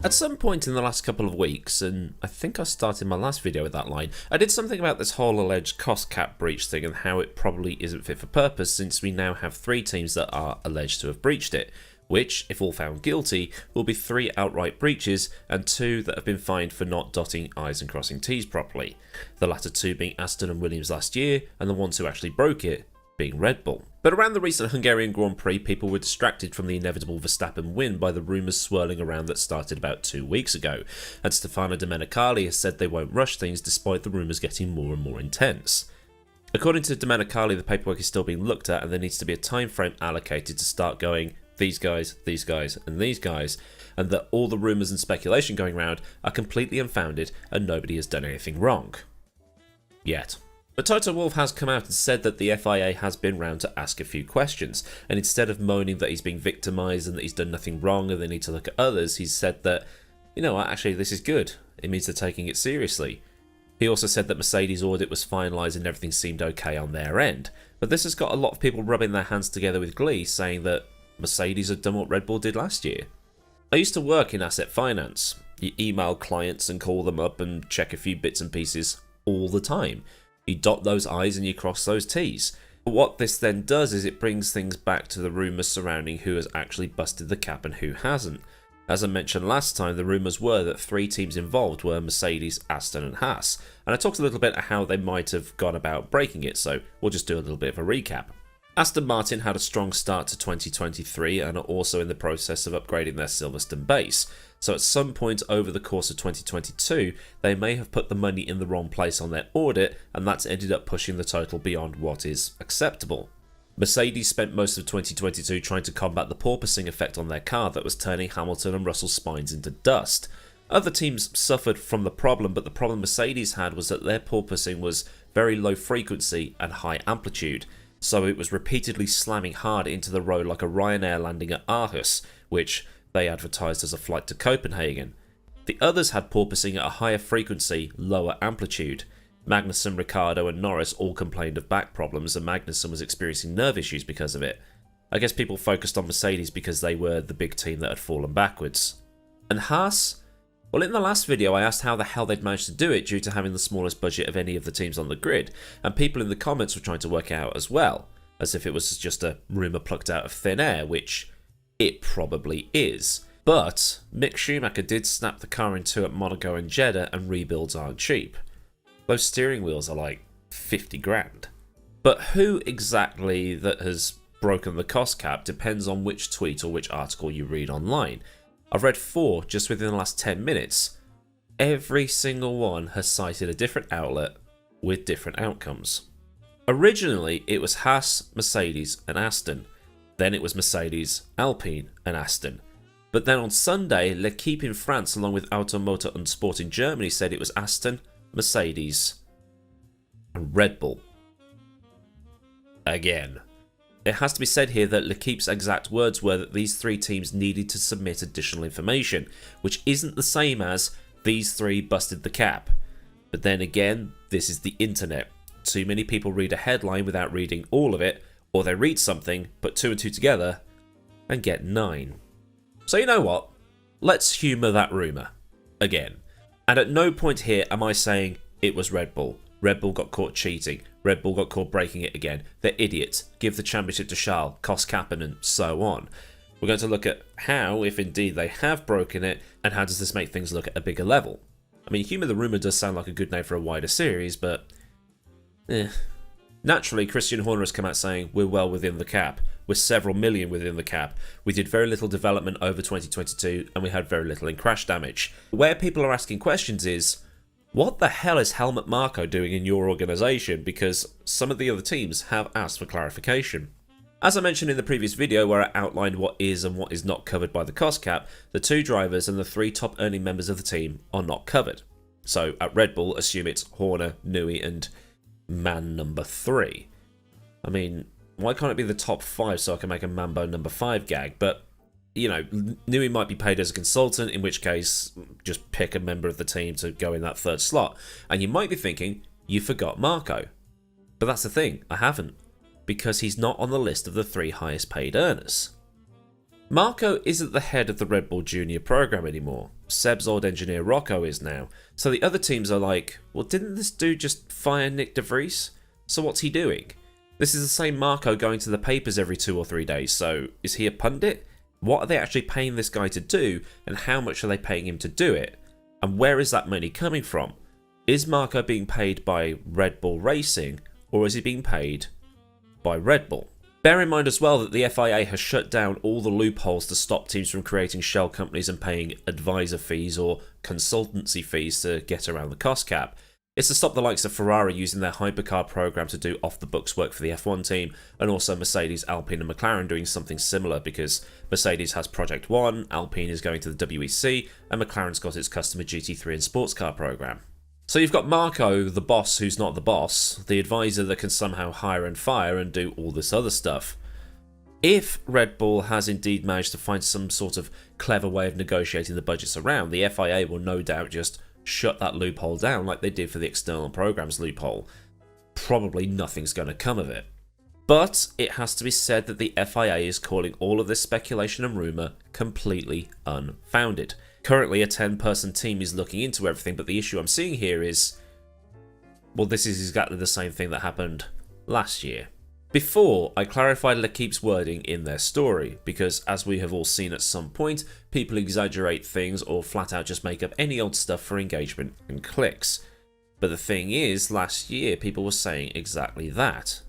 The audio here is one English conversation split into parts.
At some point in the last couple of weeks, and I think I started my last video with that line, I did something about this whole alleged cost cap breach thing and how it probably isn't fit for purpose since we now have 3 teams that are alleged to have breached it, which, if all found guilty, will be 3 outright breaches and 2 that have been fined for not dotting I's and crossing T's properly, the latter 2 being Aston and Williams last year, and the ones who actually broke it being Red Bull. But around the recent Hungarian Grand Prix, people were distracted from the inevitable Verstappen win by the rumours swirling around that started about 2 weeks ago, and Stefano Domenicali has said they won't rush things despite the rumours getting more and more intense. According to Domenicali, the paperwork is still being looked at and there needs to be a time frame allocated to start going, these guys, and these guys, and that all the rumours and speculation going around are completely unfounded and nobody has done anything wrong. Yet. But Toto Wolff has come out and said that the FIA has been round to ask a few questions, and instead of moaning that he's being victimised and that he's done nothing wrong and they need to look at others, he's said that, you know what, actually this is good, it means they're taking it seriously. He also said that Mercedes' audit was finalised and everything seemed okay on their end, but this has got a lot of people rubbing their hands together with glee, saying that Mercedes had done what Red Bull did last year. I used to work in asset finance. You email clients and call them up and check a few bits and pieces all the time. You dot those I's and you cross those T's. But what this then does is it brings things back to the rumours surrounding who has actually busted the cap and who hasn't. As I mentioned last time, the rumours were that 3 teams involved were Mercedes, Aston and Haas, and I talked a little bit about how they might have gone about breaking it, so we'll just do a little bit of a recap. Aston Martin had a strong start to 2023 and are also in the process of upgrading their Silverstone base, so at some point over the course of 2022 they may have put the money in the wrong place on their audit, and that's ended up pushing the total beyond what is acceptable. Mercedes spent most of 2022 trying to combat the porpoising effect on their car that was turning Hamilton and Russell's spines into dust. Other teams suffered from the problem, but the problem Mercedes had was that their porpoising was very low frequency and high amplitude, so it was repeatedly slamming hard into the road like a Ryanair landing at Aarhus, which they advertised as a flight to Copenhagen. The others had porpoising at a higher frequency, lower amplitude. Magnussen, Ricciardo and Norris all complained of back problems, and Magnussen was experiencing nerve issues because of it. I guess people focused on Mercedes because they were the big team that had fallen backwards. And Haas? Well, in the last video I asked how the hell they'd managed to do it due to having the smallest budget of any of the teams on the grid, and people in the comments were trying to work it out as well, as if it was just a rumour plucked out of thin air, which it probably is. But Mick Schumacher did snap the car in 2 at Monaco and Jeddah, and rebuilds aren't cheap. Those steering wheels are like 50 grand. But who exactly that has broken the cost cap depends on which tweet or which article you read online. I've read 4 just within the last 10 minutes. Every single one has cited a different outlet with different outcomes. Originally, it was Haas, Mercedes and Aston. Then it was Mercedes, Alpine and Aston. But then on Sunday, L'Equipe in France along with Automotor und Sport in Germany said it was Aston, Mercedes and Red Bull. Again. It has to be said here that L'Equipe's exact words were that these 3 teams needed to submit additional information, which isn't the same as these 3 busted the cap. But then again, this is the internet. Too many people read a headline without reading all of it, or they read something, put 2 and 2 together, and get 9. So you know what? Let's humour that rumour. Again. And at no point here am I saying it was Red Bull. Red Bull got caught cheating. Red Bull got caught breaking it again. They're idiots. Give the championship to Charles, cost capping and so on. We're going to look at how, if indeed they have broken it, and how does this make things look at a bigger level. I mean, Humour the Rumour does sound like a good name for a wider series, but Naturally, Christian Horner has come out saying we're well within the cap. We're several million within the cap. We did very little development over 2022 and we had very little in crash damage. Where people are asking questions is, what the hell is Helmut Marko doing in your organisation? Because some of the other teams have asked for clarification. As I mentioned in the previous video where I outlined what is and what is not covered by the cost cap, the 2 drivers and the 3 top earning members of the team are not covered. So at Red Bull, assume it's Horner, Newey and man number 3. I mean, why can't it be the top 5 so I can make a Mambo number 5 gag? But, you know, Newey might be paid as a consultant, in which case just pick a member of the team to go in that 3rd slot. And you might be thinking, you forgot Marko. But that's the thing, I haven't. Because he's not on the list of the 3 highest paid earners. Marko isn't the head of the Red Bull Junior program anymore, Seb's old engineer Rocco is now. So the other teams are like, well, didn't this dude just fire Nick DeVries? So what's he doing? This is the same Marco going to the papers every 2 or 3 days, so is he a pundit? What are they actually paying this guy to do, and how much are they paying him to do it? And where is that money coming from? Is Marco being paid by Red Bull Racing, or is he being paid by Red Bull? Bear in mind as well that the FIA has shut down all the loopholes to stop teams from creating shell companies and paying advisor fees or consultancy fees to get around the cost cap. It's to stop the likes of Ferrari using their hypercar program to do off-the-books work for the F1 team, and also Mercedes, Alpine and McLaren doing something similar, because Mercedes has Project One, Alpine is going to the WEC, and McLaren's got its customer GT3 and sports car program. So you've got Marco, the boss who's not the boss, the advisor that can somehow hire and fire and do all this other stuff. If Red Bull has indeed managed to find some sort of clever way of negotiating the budgets around, the FIA will no doubt just shut that loophole down like they did for the external programs loophole. Probably nothing's going to come of it. But it has to be said that the FIA is calling all of this speculation and rumour completely unfounded. Currently a 10-person team is looking into everything, but the issue I'm seeing here is, well, this is exactly the same thing that happened last year. Before, I clarified L'Equipe's wording in their story, because as we have all seen at some point, people exaggerate things or flat out just make up any old stuff for engagement and clicks. But the thing is, last year people were saying exactly that.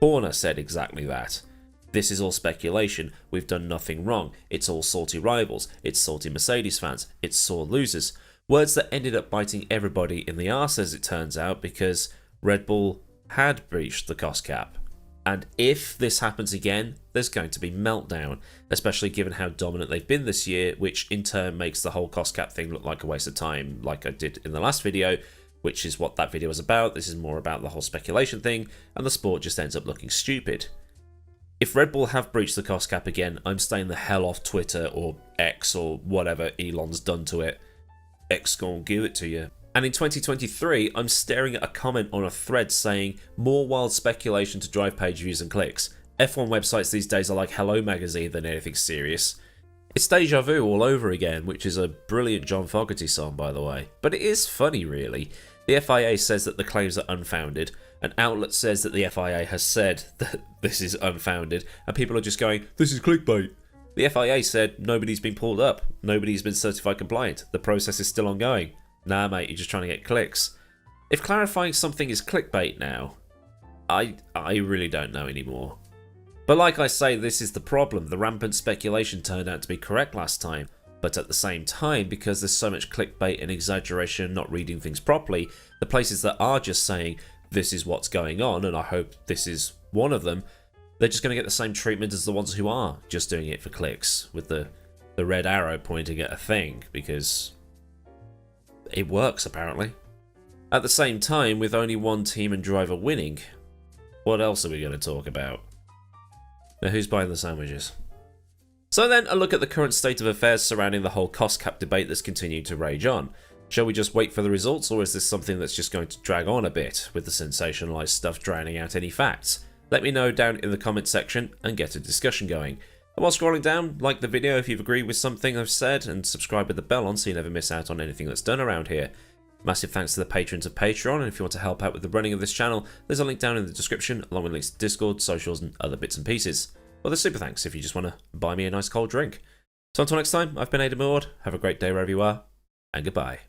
Horner said exactly that. This is all speculation, we've done nothing wrong, it's all salty rivals, it's salty Mercedes fans, it's sore losers. Words that ended up biting everybody in the arse as it turns out, because Red Bull had breached the cost cap. And if this happens again, there's going to be meltdown, especially given how dominant they've been this year, which in turn makes the whole cost cap thing look like a waste of time, like I did in the last video, which is what that video was about. This is more about the whole speculation thing, and the sport just ends up looking stupid. If Red Bull have breached the cost cap again, I'm staying the hell off Twitter or X or whatever Elon's done to it. X gon' give it to you. And in 2023, I'm staring at a comment on a thread saying, more wild speculation to drive page views and clicks. F1 websites these days are like Hello Magazine than anything serious. It's deja vu all over again, which is a brilliant John Fogerty song, by the way. But it is funny, really. The FIA says that the claims are unfounded. An outlet says that the FIA has said that this is unfounded, and people are just going, this is clickbait. The FIA said nobody's been pulled up, nobody's been certified compliant, the process is still ongoing. Nah mate, you're just trying to get clicks. If clarifying something is clickbait now, I really don't know anymore. But like I say, this is the problem. The rampant speculation turned out to be correct last time. But at the same time, because there's so much clickbait and exaggeration and not reading things properly, the places that are just saying, this is what's going on, and I hope this is one of them, they're just going to get the same treatment as the ones who are just doing it for clicks, with the red arrow pointing at a thing, because it works apparently. At the same time, with only one team and driver winning, what else are we going to talk about? Now, who's buying the sandwiches? So then, a look at the current state of affairs surrounding the whole cost cap debate that's continued to rage on. Shall we just wait for the results, or is this something that's just going to drag on a bit, with the sensationalised stuff drowning out any facts? Let me know down in the comments section and get a discussion going. And while scrolling down, like the video if you've agreed with something I've said, and subscribe with the bell on so you never miss out on anything that's done around here. Massive thanks to the patrons of Patreon, and if you want to help out with the running of this channel, there's a link down in the description, along with links to Discord, socials and other bits and pieces. Well, there's super thanks if you just want to buy me a nice cold drink. So until next time, I've been Aidan Millward, have a great day wherever you are, and goodbye.